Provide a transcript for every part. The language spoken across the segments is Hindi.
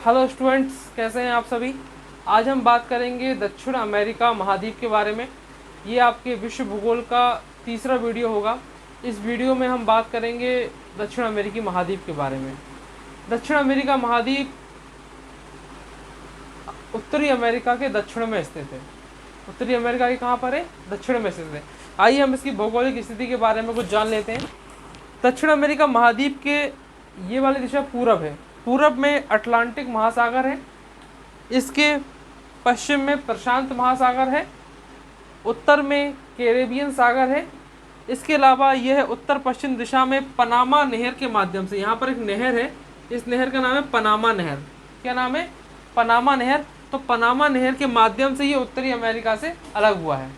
हेलो स्टूडेंट्स, कैसे हैं आप सभी। आज हम बात करेंगे दक्षिण अमेरिका महाद्वीप के बारे में। ये आपके विश्व भूगोल का तीसरा वीडियो होगा। इस वीडियो में हम बात करेंगे दक्षिण अमेरिकी महाद्वीप के बारे में। दक्षिण अमेरिका महाद्वीप उत्तरी अमेरिका के दक्षिण में स्थित है। उत्तरी अमेरिका के कहाँ पर है? दक्षिण में स्थित है। आइए हम इसकी भौगोलिक स्थिति के बारे में कुछ जान लेते हैं। दक्षिण अमेरिका महाद्वीप के ये वाली दिशा पूरब है। पूरब में अटलांटिक महासागर है। इसके पश्चिम में प्रशांत महासागर है। उत्तर में कैरेबियन सागर है। इसके अलावा यह उत्तर पश्चिम दिशा में पनामा नहर के माध्यम से, यहाँ पर एक नहर है, इस नहर का नाम है पनामा नहर। क्या नाम है? पनामा नहर। तो पनामा नहर के माध्यम से ये उत्तरी अमेरिका से अलग हुआ है।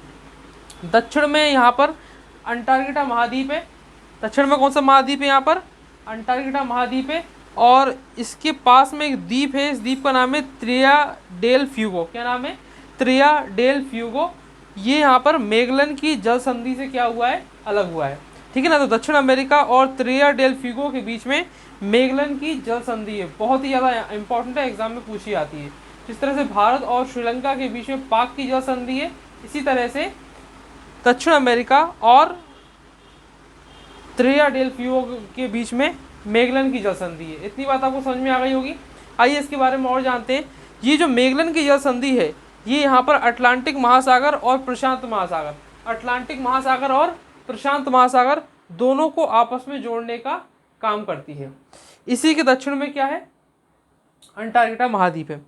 दक्षिण में यहाँ पर अंटार्कटिका महाद्वीप है। दक्षिण में कौन सा महाद्वीप है? यहाँ पर अंटार्कटिका महाद्वीप है। और इसके पास में एक द्वीप है। इस द्वीप का नाम है त्रिया डेल फ्यूगो। क्या नाम है? त्रिया डेल फ्यूगो। ये यहाँ पर मैगलन की जल संधि से क्या हुआ है? अलग हुआ है। ठीक है ना। तो दक्षिण अमेरिका और त्रिया डेल फ्यूगो के बीच में मैगलन की जल संधि है। बहुत ही ज़्यादा इंपॉर्टेंट है, एग्जाम में पूछी आती है। जिस तरह से भारत और श्रीलंका के बीच में पाक की जल संधि है, इसी तरह से दक्षिण अमेरिका और त्रिया डेल फ्यूगो के बीच में मैगलन की जल संधि है। इतनी बात आपको समझ में आ गई होगी। आइए इसके बारे में और जानते हैं। ये जो मैगलन की जल संधि है, ये यहाँ पर अटलांटिक महासागर और प्रशांत महासागर, अटलांटिक महासागर और प्रशांत महासागर दोनों को आपस में जोड़ने का काम करती है। इसी के दक्षिण में क्या है? अंटार्कटिका महाद्वीप है।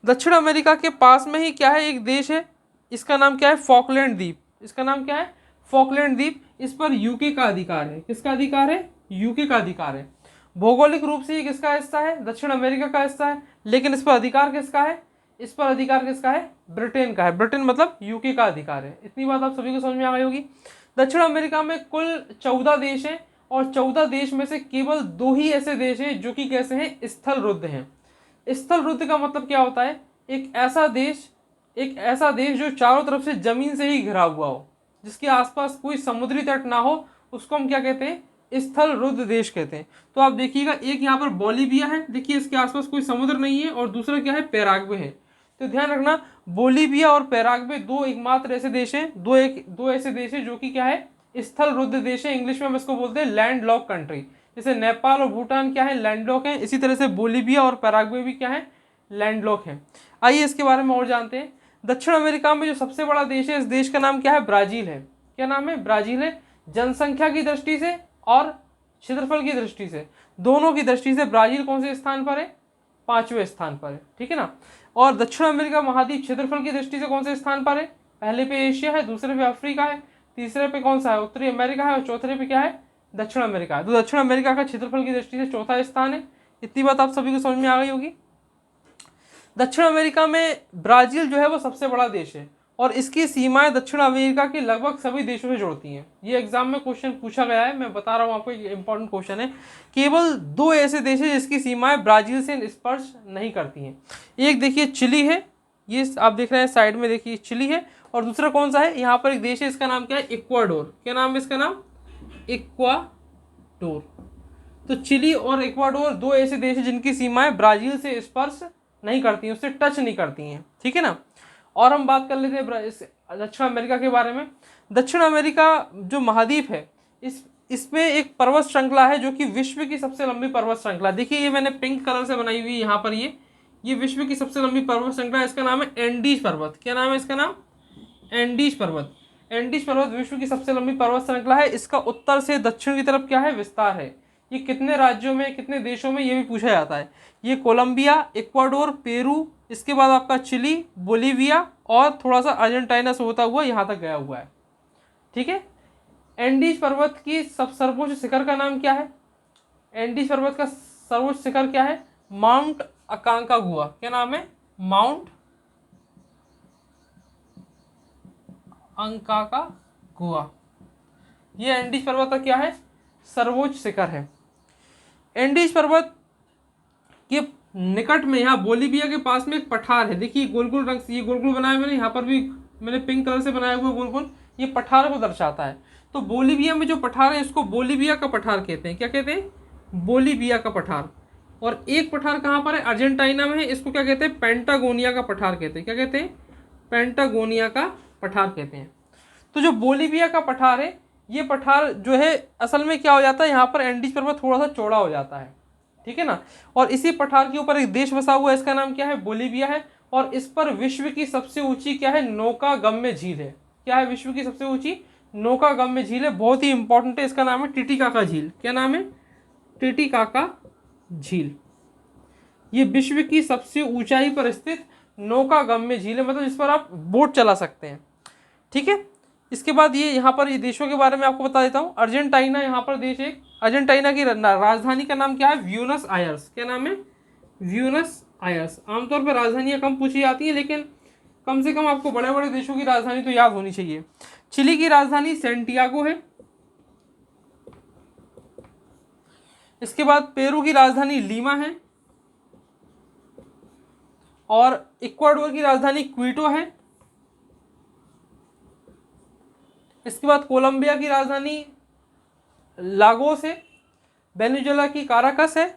दक्षिण अमेरिका के पास में ही क्या है? एक देश है, इसका नाम क्या है? फॉकलैंड द्वीप। इसका नाम क्या है? फॉकलैंड द्वीप। इस पर यूके का अधिकार है। किसका अधिकार है? यूके का अधिकार है। भौगोलिक रूप से ये किसका हिस्सा है? दक्षिण अमेरिका का हिस्सा है। लेकिन इस पर अधिकार किसका है? इस पर अधिकार किसका है? ब्रिटेन का है। ब्रिटेन मतलब यूके का अधिकार है। इतनी बात आप सभी को समझ में आ गई होगी। दक्षिण अमेरिका में कुल 14 देश हैं और 14 देश में से केवल 2 ही ऐसे देश हैं जो कि कैसे हैं? स्थल रुद्ध हैं। स्थल रुद्ध का मतलब क्या होता है? एक ऐसा देश जो चारों तरफ से जमीन से ही घिरा हुआ हो, जिसके आसपास कोई समुद्री तट ना हो, उसको हम क्या कहते हैं? स्थल रुद्ध देश कहते हैं। तो आप देखिएगा, एक यहाँ पर बोलीविया है, देखिए इसके आसपास कोई समुद्र नहीं है, और दूसरा क्या है? पैराग्वे है। तो ध्यान रखना, बोलीविया और पैराग्वे दो एकमात्र ऐसे देश हैं, दो ऐसे देश हैं जो कि क्या है? स्थल रुद्ध देश है। इंग्लिश में हम इसको बोलते हैं लैंड लॉक कंट्री। जैसे नेपाल और भूटान क्या है? लैंड लॉक है। इसी तरह से बोलीविया और पैराग्वे भी क्या है? लैंड लॉक है। आइए इसके बारे में और जानते हैं। दक्षिण अमेरिका में जो सबसे बड़ा देश है, इस देश का नाम क्या है? ब्राजील है। क्या नाम है? ब्राजील है। जनसंख्या की दृष्टि से और क्षेत्रफल की दृष्टि से, दोनों की दृष्टि से ब्राजील कौन से स्थान पर है? 5वें स्थान पर है। ठीक है ना। और दक्षिण अमेरिका महाद्वीप क्षेत्रफल की दृष्टि से कौन से स्थान पर है? पहले पे एशिया है, दूसरे पे अफ्रीका है, तीसरे पे कौन सा है? उत्तरी अमेरिका है, और चौथे पे क्या है? दक्षिण अमेरिका है। तो दक्षिण अमेरिका का क्षेत्रफल की दृष्टि से चौथा स्थान है। इतनी बात आप सभी को समझ में आ गई होगी। दक्षिण अमेरिका में ब्राजील जो है वो सबसे बड़ा देश है, और इसकी सीमाएं दक्षिण अमेरिका के लगभग सभी देशों से जुड़ती हैं। ये एग्जाम में क्वेश्चन पूछा गया है, मैं बता रहा हूँ आपको, ये इंपॉर्टेंट क्वेश्चन है। केवल 2 ऐसे देश हैं जिसकी सीमाएं ब्राजील से स्पर्श नहीं करती हैं। एक देखिए चिली है, ये आप देख रहे हैं साइड में, देखिए चिली है। और दूसरा कौन सा है? यहाँ पर एक देश है, इसका नाम क्या है? इक्वाडोर। क्या नाम है इसका? नाम इक्वाडोर। तो चिली और इक्वाडोर 2 ऐसे देश हैं जिनकी सीमाएं ब्राजील से स्पर्श नहीं करती हैं, उससे टच नहीं करती हैं। ठीक है ना। और हम बात कर लेते हैं दक्षिण अमेरिका के बारे में। दक्षिण अमेरिका जो महाद्वीप है, इसमें एक पर्वत श्रृंखला है जो कि विश्व की सबसे लंबी पर्वत श्रृंखला। देखिए ये मैंने पिंक कलर से बनाई हुई यहाँ पर, ये विश्व की सबसे लंबी पर्वत श्रृंखला है। इसका नाम है एंडीज पर्वत। क्या नाम है इसका? नाम एंडीज पर्वत। एंडीज पर्वत विश्व की सबसे लंबी पर्वत श्रृंखला है। इसका उत्तर से दक्षिण की तरफ क्या है? विस्तार है। ये कितने राज्यों में, कितने देशों में, ये भी पूछा जाता है। ये कोलंबिया, इक्वाडोर, पेरू, इसके बाद आपका चिली, बोलीविया और थोड़ा सा अर्जेंटीना से होता हुआ यहाँ तक गया हुआ है। ठीक है। एंडीज पर्वत की सर्वोच्च शिखर का नाम क्या है? एंडीज पर्वत का सर्वोच्च शिखर क्या है? माउंट अकांकागुआ। क्या नाम है? माउंट अंकाकागुआ। ये एंडीज पर्वत का क्या है? सर्वोच्च शिखर है। एंडीज पर्वत के निकट में, यहाँ बोलीविया के पास में एक पठार है। देखिए गोल गोल रंग से, ये गोल गोल बनाया मैंने, यहाँ पर भी मैंने पिंक कलर से बनाया हुआ गोल गोल, ये पठार को दर्शाता है। तो बोलीविया में जो पठार है, इसको बोलीविया का पठार कहते हैं। क्या कहते हैं? बोलीविया का पठार। और एक पठार कहाँ पर है, अर्जेंटीना में है। इसको क्या कहते हैं, पेंटागोनिया का पठार कहते हैं। क्या कहते हैं, पेंटागोनिया का पठार कहते हैं। तो जो बोलीविया का पठार है, ये पठार जो है असल में क्या हो जाता है, यहाँ पर एंडीज पर्वत थोड़ा सा चौड़ा हो जाता है, ठीक है ना। और इसी पठार के ऊपर एक देश बसा हुआ है, इसका नाम क्या है, बोलीविया है। और इस पर विश्व की सबसे ऊंची क्या है, नौकागम्य झील है। क्या है, विश्व की सबसे ऊंची नौकागम्य झील है, बहुत ही इंपॉर्टेंट है। इसका नाम है टिटिकाका झील। क्या नाम है, टिटिकाका झील। ये विश्व की सबसे ऊंचाई पर स्थित नौकागम्य झील है, मतलब इस पर आप बोट चला सकते हैं, ठीक है। इसके बाद ये यहाँ पर ये देशों के बारे में आपको बता देता हूँ। अर्जेंटीना यहाँ पर देश है। अर्जेंटीना की राजधानी का नाम क्या है, ब्यूनस आयर्स। क्या नाम है, ब्यूनस आयर्स। आमतौर पर राजधानियाँ कम पूछी जाती हैं, लेकिन कम से कम आपको बड़े बड़े देशों की राजधानी तो याद होनी चाहिए। चिली की राजधानी सेंटियागो है। इसके बाद पेरू की राजधानी लीमा है। और इक्वाडोर की राजधानी क्विटो है। इसके बाद कोलंबिया की राजधानी लागोस है। वेनेजुएला की काराकस है।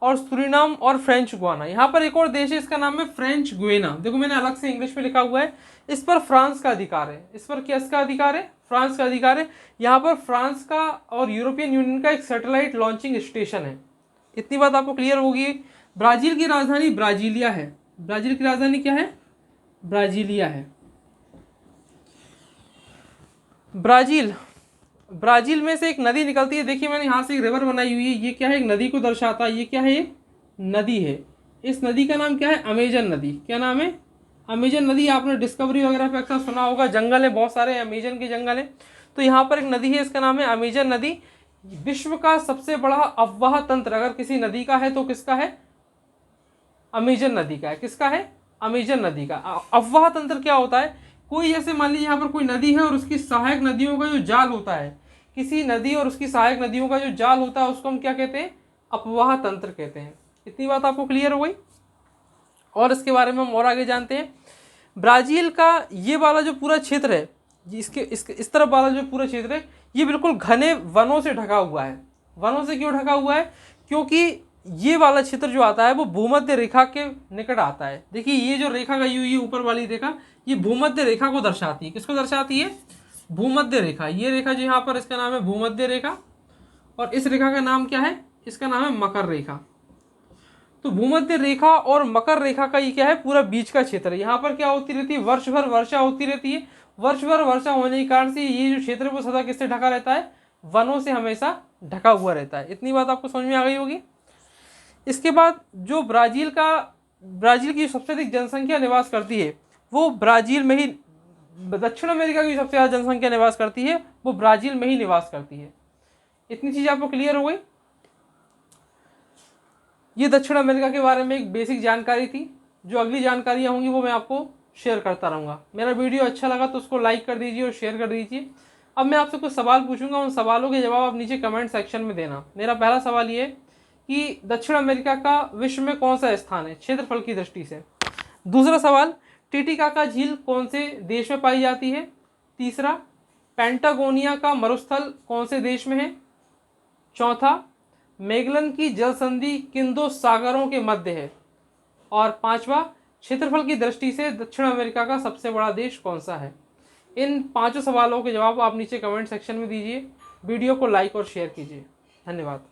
और सुरीनाम और फ्रेंच गुआना। यहाँ पर एक और देश है, इसका नाम है फ्रेंच गुएना। देखो मैंने अलग से इंग्लिश में लिखा हुआ है। इस पर फ्रांस का अधिकार है। इस पर किसका अधिकार है, फ्रांस का अधिकार है। यहाँ पर फ्रांस का और यूरोपियन यूनियन का एक सैटेलाइट लॉन्चिंग स्टेशन है। इतनी बात आपको क्लियर होगी। ब्राजील की राजधानी ब्राजीलिया है। ब्राजील की राजधानी क्या है, ब्राजीलिया है। ब्राजील में से एक नदी निकलती है। देखिए मैंने यहाँ से एक रिवर बनाई हुई है। ये क्या है, एक नदी को दर्शाता है। ये क्या है, एक नदी है। इस नदी का नाम क्या है, अमेजन नदी। क्या नाम है, अमेजन नदी। आपने डिस्कवरी वगैरह पे अक्सर सुना होगा, जंगल है बहुत सारे, अमेजन के जंगल है। तो यहाँ पर एक नदी है, इसका नाम है अमेजन नदी। विश्व का सबसे बड़ा अफवाह तंत्र अगर किसी नदी का है तो किसका है, अमेजन नदी का है। किसका है, अमेजन नदी का। अफवाह तंत्र क्या होता है, कोई जैसे मान लीजिए यहाँ पर कोई नदी है और उसकी सहायक नदियों का जो जाल होता है, किसी नदी और उसकी सहायक नदियों का जो जाल होता है उसको हम क्या कहते हैं, अफवाह तंत्र कहते हैं। इतनी बात आपको क्लियर हो गई। और इसके बारे में हम और आगे जानते हैं। ब्राजील का ये वाला जो पूरा क्षेत्र है, इसके इस तरफ वाला जो पूरा क्षेत्र है, ये बिल्कुल घने वनों से ढका हुआ है। वनों से क्यों ढका हुआ है, क्योंकि ये वाला क्षेत्र जो आता है वो भूमध्य रेखा के निकट आता है। देखिए ये जो रेखा गई हुई है ऊपर वाली रेखा, ये भूमध्य रेखा को दर्शाती है। किसको दर्शाती है, भूमध्य रेखा। ये रेखा जो यहाँ पर, इसका नाम है भूमध्य रेखा। और इस रेखा का नाम क्या है, इसका नाम है मकर रेखा। तो भूमध्य रेखा और मकर रेखा का ये क्या है, पूरा बीच का क्षेत्र है। यहाँ पर क्या होती रहती है, वर्ष भर वर्षा होती रहती है। वर्ष भर वर्षा होने के कारण से ये जो क्षेत्र है वो सदा किससे ढका रहता है, वनों से हमेशा ढका हुआ रहता है। इतनी बात आपको समझ में आ गई होगी। इसके बाद जो ब्राजील की सबसे अधिक जनसंख्या निवास करती है वो ब्राजील में ही, दक्षिण अमेरिका की सबसे ज़्यादा जनसंख्या निवास करती है वो ब्राजील में ही निवास करती है। इतनी चीज़ आपको क्लियर हो गई। ये दक्षिण अमेरिका के बारे में एक बेसिक जानकारी थी। जो अगली जानकारियाँ होंगी वो मैं आपको शेयर करता रहूँगा। मेरा वीडियो अच्छा लगा तो उसको लाइक कर दीजिए और शेयर कर दीजिए। अब मैं आपसे कुछ सवाल पूछूंगा, उन सवालों के जवाब आप नीचे कमेंट सेक्शन में देना। मेरा पहला सवाल ये कि दक्षिण अमेरिका का विश्व में कौन सा स्थान है क्षेत्रफल की दृष्टि से। दूसरा सवाल, टिटिकाका झील कौन से देश में पाई जाती है। तीसरा, पेंटागोनिया का मरुस्थल कौन से देश में है। चौथा, मैगलन की जल संधि किन दो सागरों के मध्य है। और पांचवा, क्षेत्रफल की दृष्टि से दक्षिण अमेरिका का सबसे बड़ा देश कौन सा है। इन पांचों सवालों के जवाब आप नीचे कमेंट सेक्शन में दीजिए। वीडियो को लाइक और शेयर कीजिए। धन्यवाद।